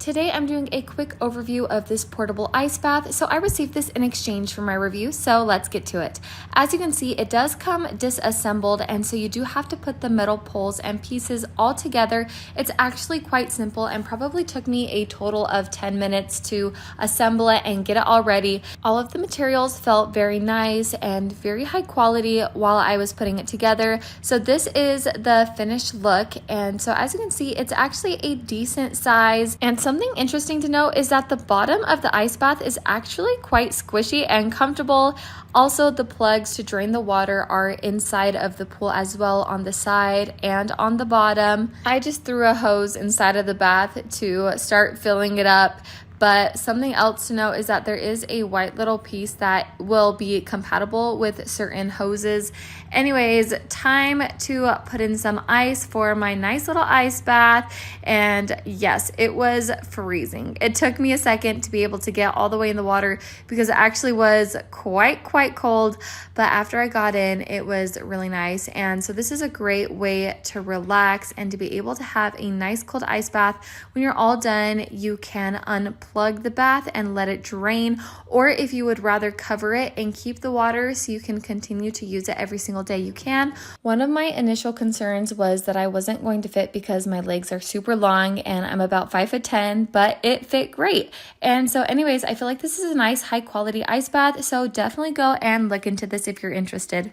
today I'm doing a quick overview of this portable ice bath. So I received this in exchange for my review, so let's get to it. As you can see, it does come disassembled, and so you do have to put the metal poles and pieces all together. It's actually quite simple and probably took me a total of 10 minutes to assemble it and get it all ready. All of the materials felt very nice and very high quality while I was putting it together. So this is the finished look, and so as you can see, it's actually a decent size. And something interesting to note is that the bottom of the ice bath is actually quite squishy and comfortable. Also, the plugs to drain the water are inside of the pool as well, on the side and on the bottom. I just threw a hose inside of the bath to start filling it up. But something else to note is that there is a white little piece that will be compatible with certain hoses. Anyways, time to put in some ice for my nice little ice bath. And yes, it was freezing. It took me a second to be able to get all the way in the water because it actually was quite cold. But after I got in, it was really nice. And so this is a great way to relax and to be able to have a nice cold ice bath. When you're all done, you can unplug the bath and let it drain, or if you would rather cover it and keep the water so you can continue to use it every single day, you can. One of my initial concerns was that I wasn't going to fit because my legs are super long and I'm about 5'10", but it fit great. And so anyways, I feel like this is a nice high quality ice bath, so definitely go and look into this if you're interested.